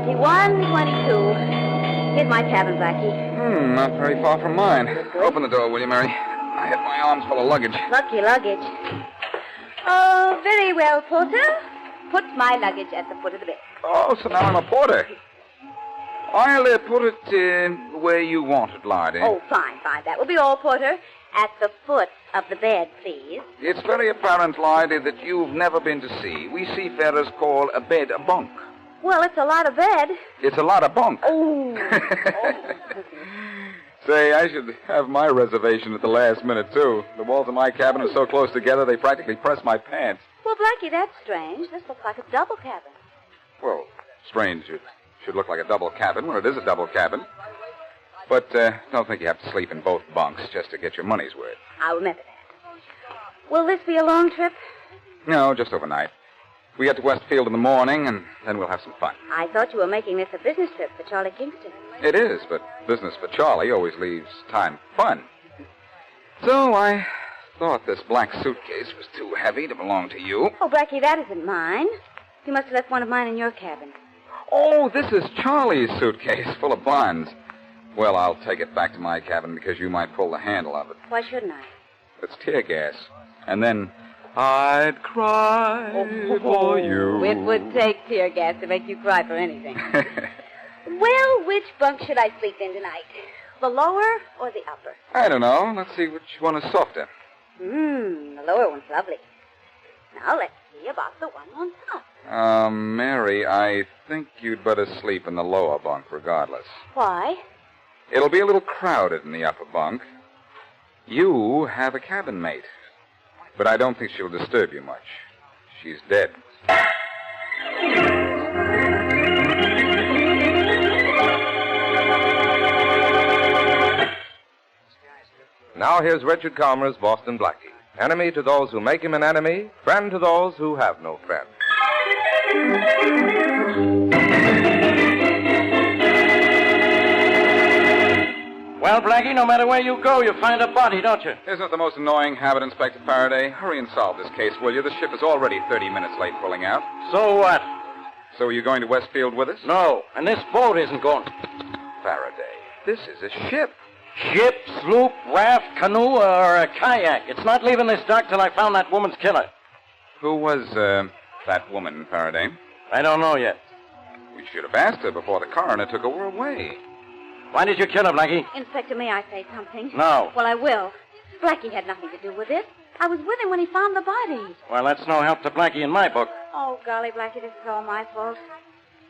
2122. Here's my cabin, Blackie. Not very far from mine. Open the door, will you, Mary? I have my arms full of luggage. Lucky luggage. Oh, very well, porter. Put my luggage at the foot of the bed. Oh, so now I'm a porter. I'll put it where you want it, Lardy. Oh, fine. That will be all, porter. At the foot of the bed, please. It's very apparent, Lardy, that you've never been to sea. We seafarers call a bed a bunk. Well, it's a lot of bed. It's a lot of bunk. Oh. Say, I should have my reservation at the last minute, too. The walls of my cabin are so close together, they practically press my pants. Well, Blackie, that's strange. This looks like a double cabin. Well, strange. It should look like a double cabin when it is a double cabin. But don't think you have to sleep in both bunks just to get your money's worth. I'll remember that. Will this be a long trip? No, just overnight. We get to Westfield in the morning, and then we'll have some fun. I thought you were making this a business trip for Charlie Kingston. It is, but business for Charlie always leaves time for fun. So I thought this black suitcase was too heavy to belong to you. Oh, Blackie, that isn't mine. You must have left one of mine in your cabin. Oh, this is Charlie's suitcase full of bonds. Well, I'll take it back to my cabin because you might pull the handle of it. Why shouldn't I? It's tear gas. And then I'd cry for you. It would take tear gas to make you cry for anything. Well, which bunk should I sleep in tonight? The lower or the upper? I don't know. Let's see which one is softer. The lower one's lovely. Now let's see about the one on top. Mary, I think you'd better sleep in the lower bunk regardless. Why? It'll be a little crowded in the upper bunk. You have a cabin mate. But I don't think she'll disturb you much. She's dead. Now here's Richard Calmer's Boston Blackie. Enemy to those who make him an enemy, friend to those who have no friend. Well, Blackie, no matter where you go, you find a body, don't you? Isn't it the most annoying habit, Inspector Faraday? Hurry and solve this case, will you? The ship is already 30 minutes late pulling out. So what? So are you going to Westfield with us? No, and this boat isn't going. Faraday, this is a ship. Ship, sloop, raft, canoe, or a kayak. It's not leaving this dock till I found that woman's killer. Who was, that woman, Faraday? I don't know yet. We should have asked her before the coroner took her away. Why did you kill her, Blackie? Inspector, may I say something? No. Well, I will. Blackie had nothing to do with it. I was with him when he found the body. Well, that's no help to Blackie in my book. Oh, golly, Blackie, this is all my fault.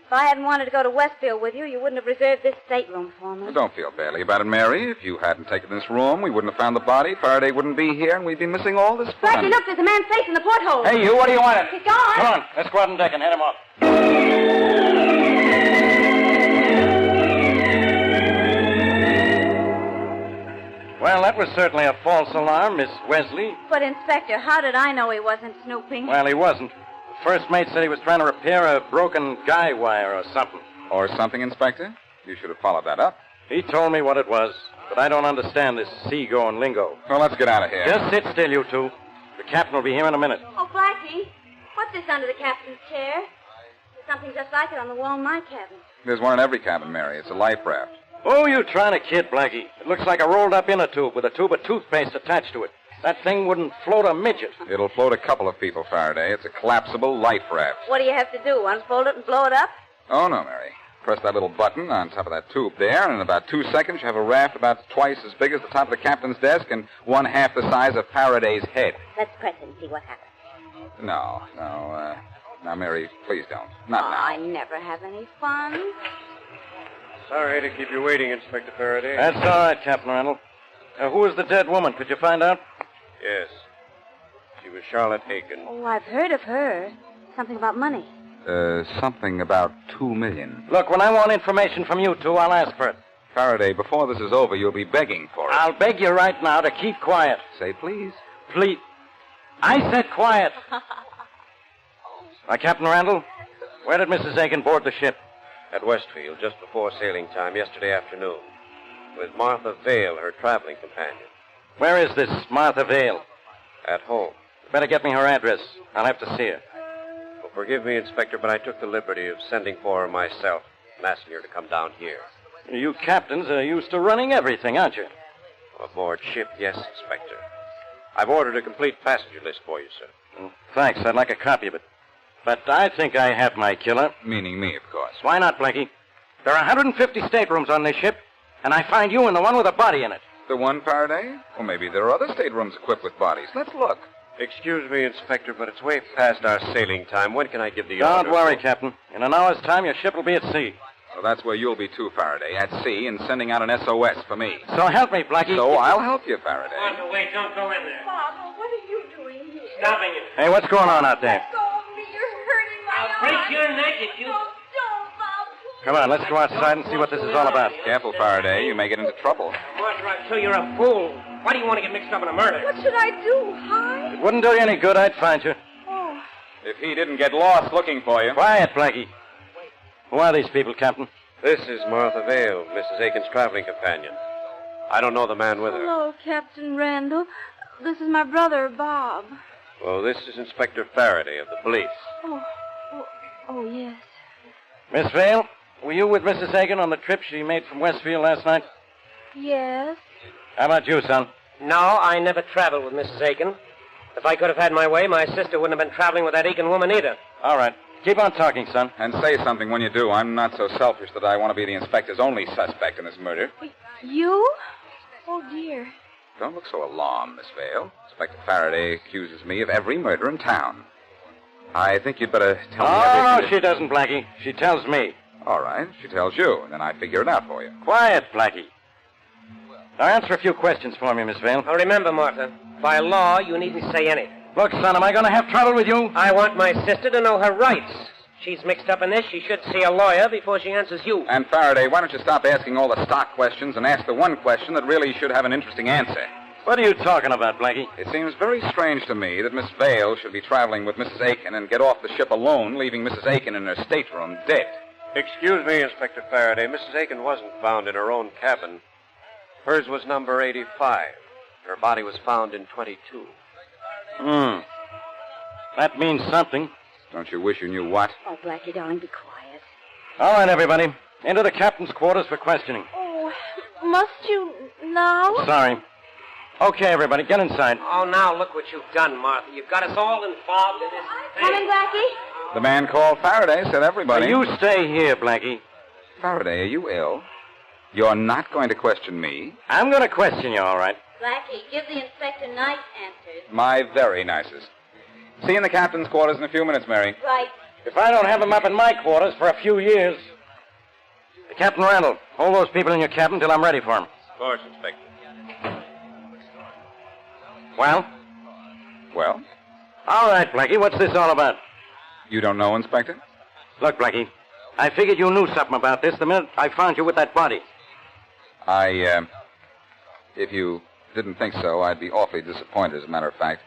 If I hadn't wanted to go to Westfield with you, you wouldn't have reserved this stateroom for me. Well, don't feel badly about it, Mary. If you hadn't taken this room, we wouldn't have found the body. Faraday wouldn't be here, and we'd be missing all this fun. Blackie, look, there's a man safe in the porthole. Hey, you, what do you want? He's gone. Come on, let's go out on deck and head him off. Well, that was certainly a false alarm, Miss Wesley. But, Inspector, how did I know he wasn't snooping? Well, he wasn't. The first mate said he was trying to repair a broken guy wire or something. Or something, Inspector? You should have followed that up. He told me what it was, but I don't understand this seagoing lingo. Well, let's get out of here. Just sit still, you two. The captain will be here in a minute. Oh, Blackie, what's this under the captain's chair? There's something just like it on the wall in my cabin. There's one in every cabin, Mary. It's a life raft. Oh, you trying to kid, Blackie. It looks like a rolled-up inner tube with a tube of toothpaste attached to it. That thing wouldn't float a midget. It'll float a couple of people, Faraday. It's a collapsible life raft. What do you have to do, unfold it and blow it up? Oh, no, Mary. Press that little button on top of that tube there, and in about 2 seconds you have a raft about twice as big as the top of the captain's desk and 1/2 the size of Faraday's head. Let's press it and see what happens. No. Now, Mary, please don't. Not now. I never have any fun. Sorry to keep you waiting, Inspector Faraday. That's all right, Captain Randall. Who is the dead woman? Could you find out? Yes. She was Charlotte Aiken. Oh, I've heard of her. Something about money. Something about $2 million. Look, when I want information from you two, I'll ask for it. Faraday, before this is over, you'll be begging for it. I'll beg you right now to keep quiet. Say please. Please. I said quiet. Captain Randall, where did Mrs. Aiken board the ship? At Westfield, just before sailing time yesterday afternoon. With Martha Vale, her traveling companion. Where is this Martha Vale? At home. You better get me her address. I'll have to see her. Well, forgive me, Inspector, but I took the liberty of sending for her myself. and asking her to come down here. You captains are used to running everything, aren't you? Aboard ship, yes, Inspector. I've ordered a complete passenger list for you, sir. Well, thanks. I'd like a copy of it. But I think I have my killer. Meaning me, of course. Why not, Blackie? There are 150 staterooms on this ship, and I find you in the one with a body in it. The one, Faraday? Well, maybe there are other staterooms equipped with bodies. Let's look. Excuse me, Inspector, but it's way past our sailing time. When can I give the order? Don't worry, Captain. In an hour's time, your ship will be at sea. So that's where you'll be, too, Faraday, at sea and sending out an SOS for me. So help me, Blackie. So I'll help you, Faraday. Martha, wait, don't go in there. Father, what are you doing here? Stopping it. Hey, what's going on out there? Let go of me. You're hurting my I'll arm. break your neck if you... No, don't, Bob. Come on, let's go outside and see what this is all about. Careful, Faraday. You may get into trouble. Martha, I'm sure you're a fool. Why do you want to get mixed up in a murder? What should I do? Hide? It wouldn't do you any good. I'd find you. Oh, If he didn't get lost looking for you. Quiet, Blackie. Who are these people, Captain? This is Martha Vale, Mrs. Aiken's traveling companion. I don't know the man with her. hello, Captain Randall. This is my brother, Bob. Well, this is Inspector Faraday of the police. Oh, yes. Miss Vale, were you with Mrs. Aiken on the trip she made from Westfield last night? Yes. How about you, son? No, I never traveled with Mrs. Aiken. If I could have had my way, my sister wouldn't have been traveling with that Aiken woman either. All right. Keep on talking, son. And say something when you do. I'm not so selfish that I want to be the inspector's only suspect in this murder. You? Oh, dear. Don't look so alarmed, Miss Vale. Inspector Faraday accuses me of every murder in town. I think you'd better tell me everything. No, she doesn't, Blackie. She tells me. All right. She tells you, and then I figure it out for you. Quiet, Blackie. Now answer a few questions for me, Miss Vale. Now, remember, Martha, by law, you needn't say anything. Look, son, am I going to have trouble with you? I want my sister to know her rights. She's mixed up in this. She should see a lawyer before she answers you. And Faraday, why don't you stop asking all the stock questions and ask the one question that really should have an interesting answer? What are you talking about, Blackie? It seems very strange to me that Miss Vale should be traveling with Mrs. Aiken and get off the ship alone, leaving Mrs. Aiken in her stateroom dead. Excuse me, Inspector Faraday. Mrs. Aiken wasn't found in her own cabin. Hers was number 85. Her body was found in 22. That means something. Don't you wish you knew what? Oh, Blackie, darling, be quiet. All right, everybody. Into the captain's quarters for questioning. Oh, must you now? Sorry. Okay, everybody, get inside. Oh, now look what you've done, Martha. You've got us all involved in this thing. Coming, Blackie? The man called Faraday said everybody. Now, you stay here, Blackie. Faraday, are you ill? You're not going to question me? I'm going to question you, all right. Blackie, give the inspector nice answers. My very nicest. See you in the captain's quarters in a few minutes, Mary. Right. If I don't have him up in my quarters for a few years... Captain Randall, hold those people in your cabin till I'm ready for them. Of course, Inspector. Well? Well? All right, Blackie, what's this all about? You don't know, Inspector? Look, Blackie, I figured you knew something about this the minute I found you with that body. If you didn't think so, I'd be awfully disappointed, as a matter of fact.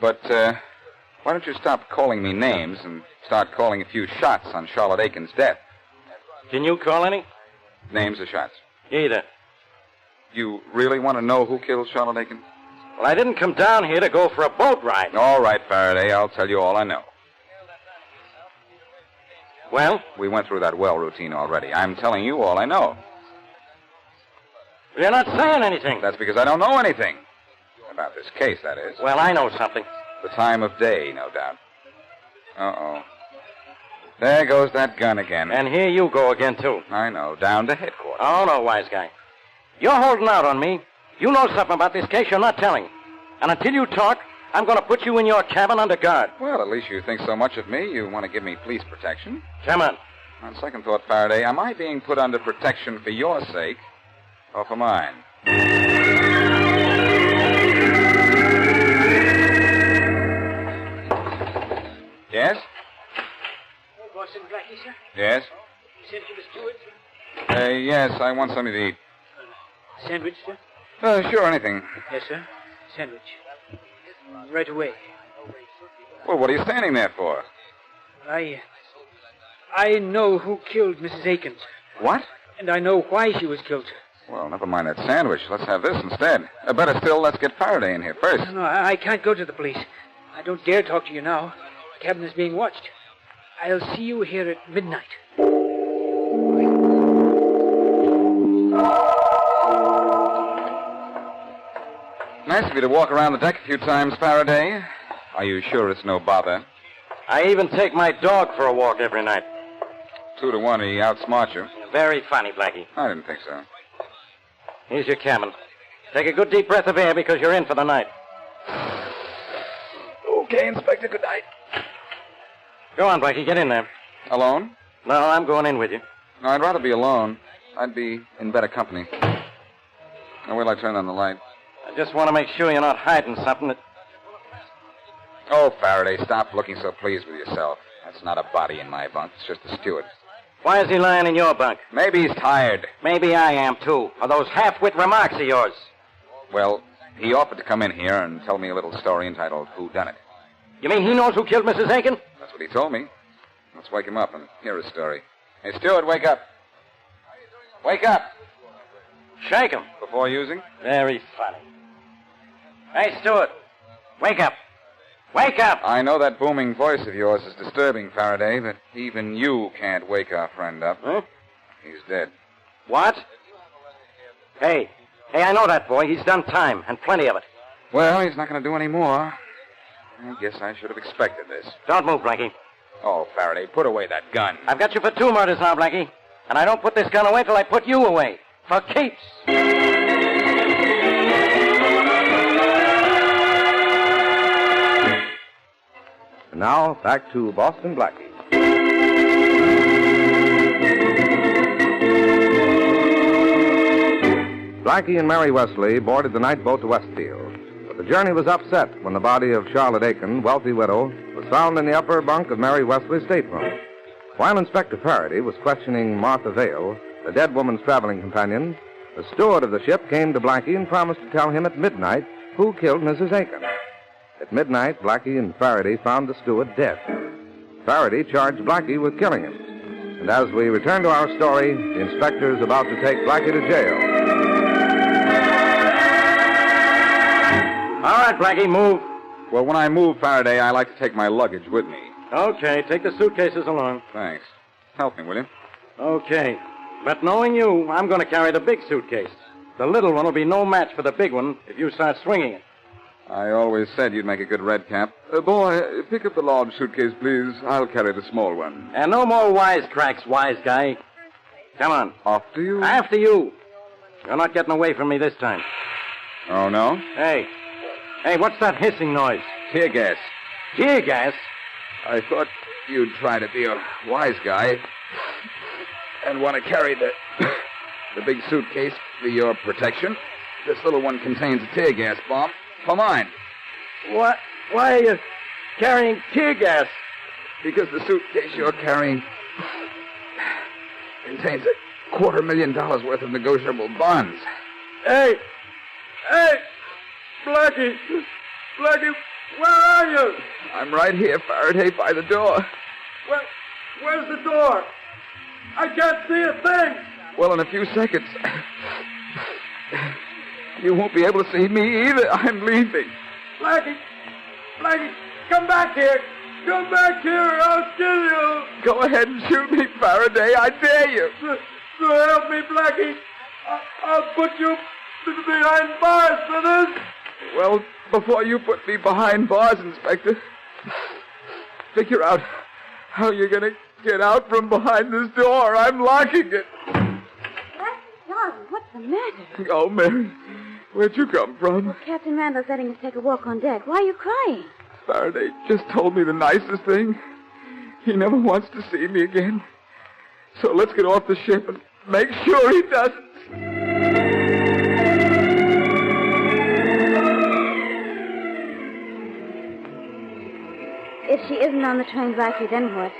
But, why don't you stop calling me names and start calling a few shots on Charlotte Aiken's death? Can you call any? Names or shots? Either. You really want to know who killed Charlotte Aiken? Well, I didn't come down here to go for a boat ride. All right, Faraday, I'll tell you all I know. Well? We went through that well routine already. I'm telling you all I know. You're not saying anything. That's because I don't know anything. About this case, that is. Well, I know something. The time of day, no doubt. Uh-oh. There goes that gun again. And here you go again, too. I know, down to headquarters. Oh, no, wise guy. You're holding out on me. You know something about this case you're not telling. And until you talk, I'm going to put you in your cabin under guard. Well, at least you think so much of me, you want to give me police protection. Come on. On second thought, Faraday, am I being put under protection for your sake or for mine? Yes? Boston Blackie, sir? Yes? You said you was steward? Yes, I want something to eat. Sandwich, sir? Sure, anything. Yes, sir. Sandwich. Right away. Well, what are you standing there for? I know who killed Mrs. Aiken. What? And I know why she was killed. Well, never mind that sandwich. Let's have this instead. Better still, let's get Faraday in here first. No, I can't go to the police. I don't dare talk to you now. The cabin is being watched. I'll see you here at midnight. Nice of you to walk around the deck a few times, Faraday. Are you sure it's no bother? I even take my dog for a walk every night. 2 to 1, he outsmarts you. Very funny, Blackie. I didn't think so. Here's your cabin. Take a good deep breath of air because you're in for the night. Okay, Inspector, good night. Go on, Blackie, get in there. Alone? No, I'm going in with you. No, I'd rather be alone. I'd be in better company. Now, wait till I turn on the light. I just want to make sure you're not hiding something that... Oh, Faraday, stop looking so pleased with yourself. That's not a body in my bunk. It's just a steward. Why is he lying in your bunk? Maybe he's tired. Maybe I am, too. For those half-wit remarks of yours. Well, he offered to come in here and tell me a little story entitled Who Done It. You mean he knows who killed Mrs. Aiken? That's what he told me. Let's wake him up and hear his story. Hey, steward, wake up. Wake up. Shake him. Before using? Very funny. Hey, Stewart. Wake up. Wake up! I know that booming voice of yours is disturbing, Faraday, but even you can't wake our friend up. Huh? He's dead. What? Hey, I know that boy. He's done time, and plenty of it. Well, he's not going to do any more. I guess I should have expected this. Don't move, Blackie. Oh, Faraday, put away that gun. I've got you for 2 murders now, Blackie. And I don't put this gun away till I put you away. For keeps. And now, back to Boston Blackie. Blackie and Mary Wesley boarded the night boat to Westfield. But the journey was upset when the body of Charlotte Aiken, wealthy widow, was found in the upper bunk of Mary Wesley's stateroom. While Inspector Faraday was questioning Martha Vale, the dead woman's traveling companion, the steward of the ship came to Blackie and promised to tell him at midnight who killed Mrs. Aiken. At midnight, Blackie and Faraday found the steward dead. Faraday charged Blackie with killing him. And as we return to our story, the inspector is about to take Blackie to jail. All right, Blackie, move. Well, when I move, Faraday, I like to take my luggage with me. Okay, take the suitcases along. Thanks. Help me, will you? Okay. But knowing you, I'm going to carry the big suitcase. The little one will be no match for the big one if you start swinging it. I always said you'd make a good red cap. Boy, pick up the large suitcase, please. I'll carry the small one. And no more wisecracks, wise guy. Come on. After you? After you. You're not getting away from me this time. Oh, no? Hey, what's that hissing noise? Tear gas. Tear gas? I thought you'd try to be a wise guy and want to carry the big suitcase for your protection. This little one contains a tear gas bomb. For mine. What? Why are you carrying tear gas? Because the suitcase you're carrying contains $250,000 worth of negotiable bonds. Hey, Blackie, where are you? I'm right here, Faraday, by the door. Where's the door? I can't see a thing. Well, in a few seconds. You won't be able to see me either. I'm leaving. Blackie, come back here. Come back here or I'll kill you. Go ahead and shoot me, Faraday. I dare you. So help me, Blackie. I'll put you behind bars for this. Well, before you put me behind bars, Inspector, figure out how you're going to get out from behind this door. I'm locking it. Charlie, what's the matter? Oh, Mary, where'd you come from? Well, Captain Randall's letting us take a walk on deck. Why are you crying? Faraday just told me the nicest thing. He never wants to see me again. So let's get off the ship and make sure he doesn't. If she isn't on the train, Blackie, then what?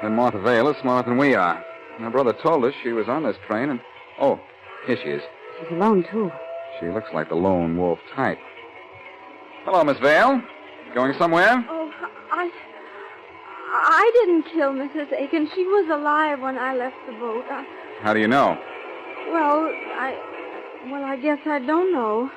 Then Martha Vale is smarter than we are. My brother told us she was on this train and... Oh, here she is. She's alone, too. She looks like the lone wolf type. Hello, Miss Vale. Going somewhere? Oh, I didn't kill Mrs. Aiken. She was alive when I left the boat. How do you know? Well, I guess I don't know.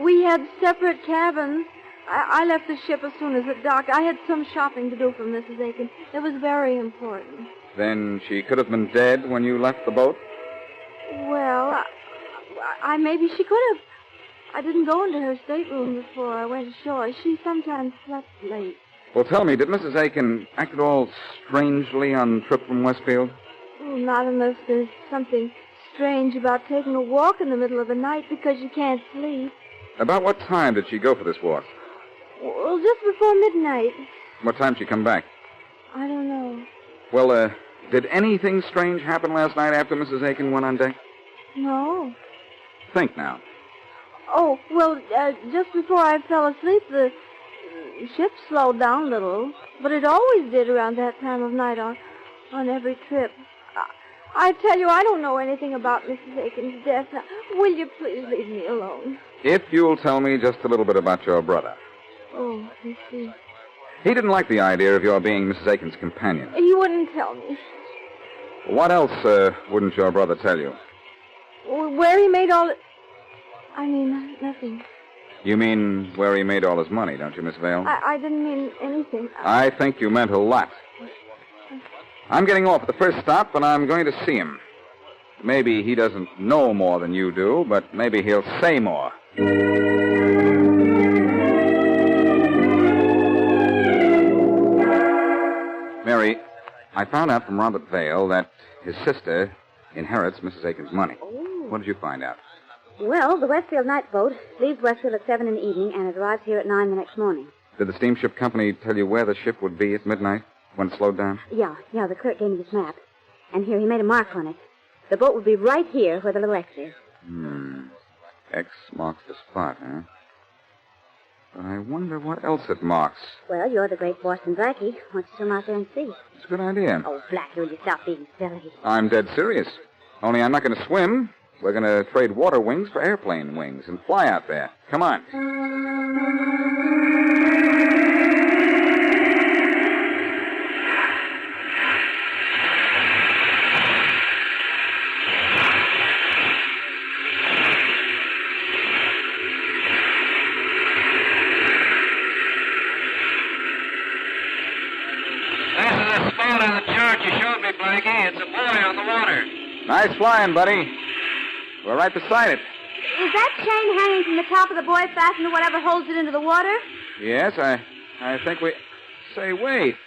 We had separate cabins. I left the ship as soon as it docked. I had some shopping to do for Mrs. Aiken. It was very important. Then she could have been dead when you left the boat? Well, maybe she could have. I didn't go into her stateroom before I went ashore. She sometimes slept late. Well, tell me, did Mrs. Aiken act at all strangely on the trip from Westfield? Oh, not unless there's something strange about taking a walk in the middle of the night because you can't sleep. About what time did she go for this walk? Well, just before midnight. What time did she come back? I don't know. Well, did anything strange happen last night after Mrs. Aiken went on deck? No. Think now. Oh, well, just before I fell asleep, the ship slowed down a little. But it always did around that time of night on every trip. I tell you, I don't know anything about Mrs. Aiken's death. Now, will you please leave me alone? If you'll tell me just a little bit about your brother. Oh, I see. He didn't like the idea of your being Mrs. Aiken's companion. He wouldn't tell me. What else wouldn't your brother tell you? Where he made all... I mean, nothing. You mean where he made all his money, don't you, Miss Vale? I didn't mean anything. I think you meant a lot. I'm getting off at the first stop, and I'm going to see him. Maybe he doesn't know more than you do, but maybe he'll say more. Mary, I found out from Robert Vale that his sister inherits Mrs. Aiken's money. Oh. What did you find out? Well, the Westfield night boat leaves Westfield at 7 in the evening, and it arrives here at 9 the next morning. Did the steamship company tell you where the ship would be at midnight when it slowed down? Yeah, the clerk gave me this map. And here, he made a mark on it. The boat would be right here where the little X is. X marks the spot, huh? But I wonder what else it marks. Well, you're the great Boston Blackie. Why don't you swim out there and see? It's a good idea. Oh, Blackie, will you stop being silly? I'm dead serious. Only I'm not going to swim. We're going to trade water wings for airplane wings and fly out there. Come on. This is the spot on the chart you showed me, Blackie. It's a buoy on the water. Nice flying, buddy. We're right beside it. Is that chain hanging from the top of the buoy fastened to whatever holds it into the water? Yes, I think we... Say, wait.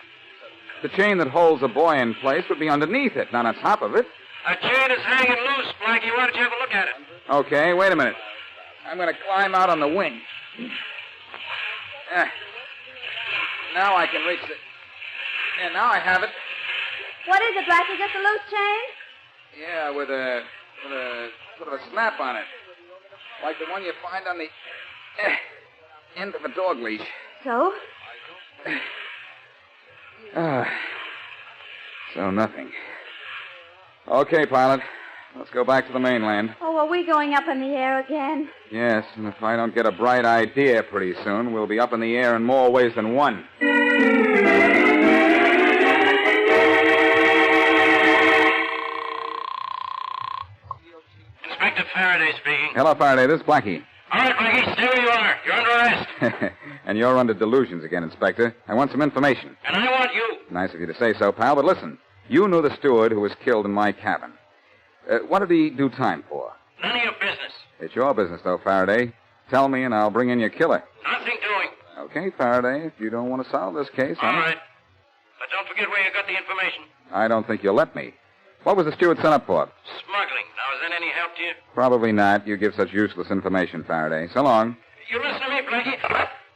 The chain that holds a buoy in place would be underneath it, not on top of it. A chain is hanging loose, Blackie. Why don't you have a look at it? Okay, wait a minute. I'm going to climb out on the wing. Now I can reach it. Yeah, now I have it. What is it, Blackie? Just a loose chain? Yeah, with a sort of a snap on it. Like the one you find on the end of a dog leash. So? So nothing. Okay, pilot. Let's go back to the mainland. Oh, are we going up in the air again? Yes, and if I don't get a bright idea pretty soon, we'll be up in the air in more ways than one. Inspector Faraday speaking. Hello, Faraday. This is Blackie. All right, Blackie, stay where you are. You're under arrest. And you're under delusions again, Inspector. I want some information. And I want you. Nice of you to say so, pal, but listen. You knew the steward who was killed in my cabin. What did he do time for? None of your business. It's your business, though, Faraday. Tell me, and I'll bring in your killer. Nothing doing. Okay, Faraday, if you don't want to solve this case, All right. But don't forget where you got the information. I don't think you'll let me. What was the steward sent up for? Smuggling. Now, is that any help to you? Probably not. You give such useless information, Faraday. So long. You listen to me, Blackie.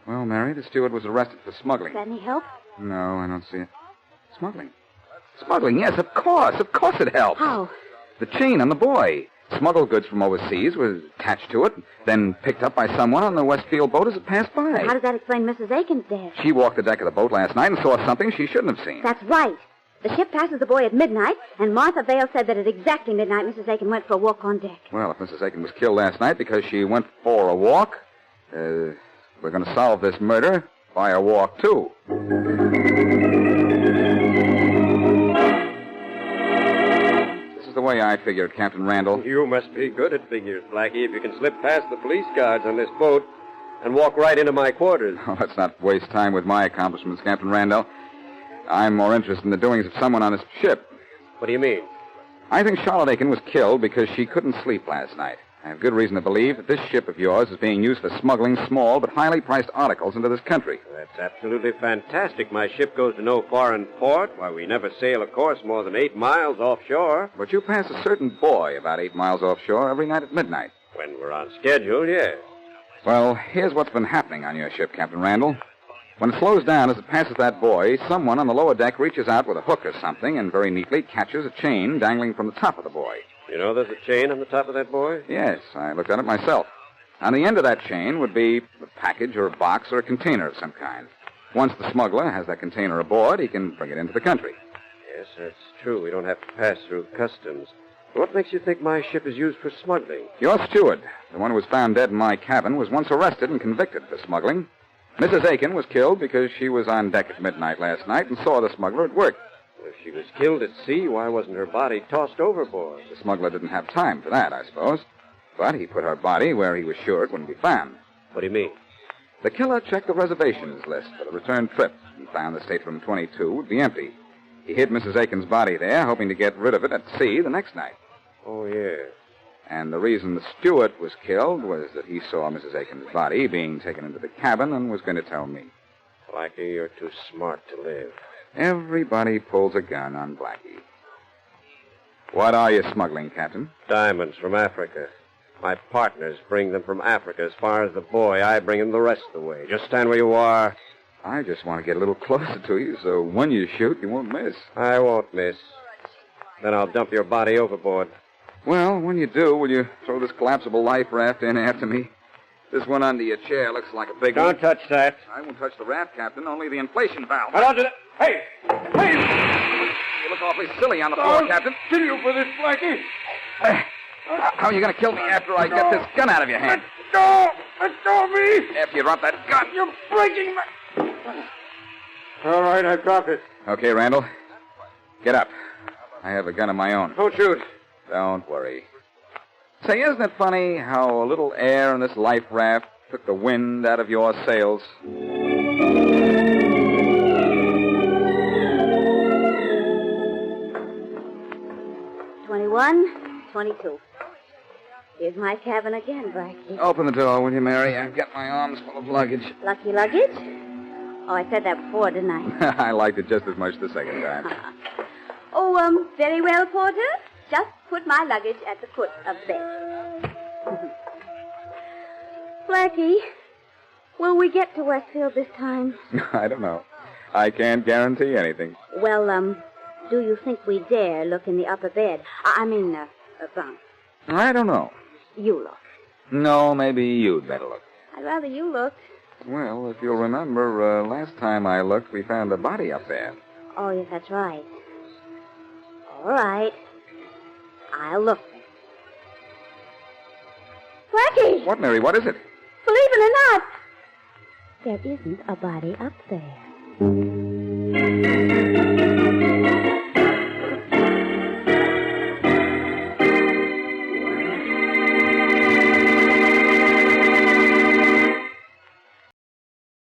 Well, Mary, the steward was arrested for smuggling. Is that any help? No, I don't see it. Smuggling? Smuggling, yes, of course. Of course it helps. How? The chain on the buoy. Smuggled goods from overseas was attached to it, then picked up by someone on the Westfield boat as it passed by. How does that explain Mrs. Aiken's death? She walked the deck of the boat last night and saw something she shouldn't have seen. That's right. The ship passes the buoy at midnight, and Martha Vale said that at exactly midnight Mrs. Aiken went for a walk on deck. Well, if Mrs. Aiken was killed last night because she went for a walk, we're going to solve this murder by a walk, too. This is the way I figure it, Captain Randall. You must be good at figures, Blackie, if you can slip past the police guards on this boat and walk right into my quarters. Oh, let's not waste time with my accomplishments, Captain Randall. I'm more interested in the doings of someone on this ship. What do you mean? I think Charlotte Aiken was killed because she couldn't sleep last night. I have good reason to believe that this ship of yours is being used for smuggling small but highly priced articles into this country. That's absolutely fantastic. My ship goes to no foreign port. Why, we never sail a course more than 8 miles offshore. But you pass a certain buoy about 8 miles offshore every night at midnight. When we're on schedule, yes. Well, here's what's been happening on your ship, Captain Randall. When it slows down as it passes that buoy, someone on the lower deck reaches out with a hook or something and very neatly catches a chain dangling from the top of the buoy. You know there's a chain on the top of that buoy? Yes, I looked at it myself. On the end of that chain would be a package or a box or a container of some kind. Once the smuggler has that container aboard, he can bring it into the country. Yes, that's true. We don't have to pass through customs. What makes you think my ship is used for smuggling? Your steward, the one who was found dead in my cabin, was once arrested and convicted for smuggling. Mrs. Aiken was killed because she was on deck at midnight last night and saw the smuggler at work. If she was killed at sea, why wasn't her body tossed overboard? The smuggler didn't have time for that, I suppose. But he put her body where he was sure it wouldn't be found. What do you mean? The killer checked the reservations list for the return trip and found the stateroom 22 would be empty. He hid Mrs. Aiken's body there, hoping to get rid of it at sea the next night. Oh, yes. And the reason the steward was killed was that he saw Mrs. Aiken's body being taken into the cabin and was going to tell me. Blackie, you're too smart to live. Everybody pulls a gun on Blackie. What are you smuggling, Captain? Diamonds from Africa. My partners bring them from Africa as far as the buoy. I bring them the rest of the way. Just stand where you are. I just want to get a little closer to you so when you shoot, you won't miss. I won't miss. Then I'll dump your body overboard. Well, when you do, will you throw this collapsible life raft in after me? This one under your chair looks like a big one. Don't touch that. I won't touch the raft, Captain, only the inflation valve. Hold on to that. Hey! Hey! You look awfully silly on the floor, Captain. Kill you for this, Blackie. How are you going to kill me after I get this gun out of your hand? Let go! Let go of me! After you drop that gun. You're breaking my... All right, I dropped it. Okay, Randall. Get up. I have a gun of my own. Don't shoot. Don't worry. Say, isn't it funny how a little air in this life raft took the wind out of your sails? 21, 22. Here's my cabin again, Blackie. Open the door, will you, Mary? I've got my arms full of luggage. Lucky luggage? Oh, I said that before, didn't I? I liked it just as much the second time. Very well, Porter. Just put my luggage at the foot of the bed. Blackie, will we get to Westfield this time? I don't know. I can't guarantee anything. Well, do you think we dare look in the upper bed? I mean, bunk. I don't know. You look. No, maybe you'd better look. I'd rather you looked. Well, if you'll remember, last time I looked, we found a body up there. Oh, yes, that's right. All right. I'll look. Blackie! What, Mary? What is it? Believe it or not, there isn't a body up there.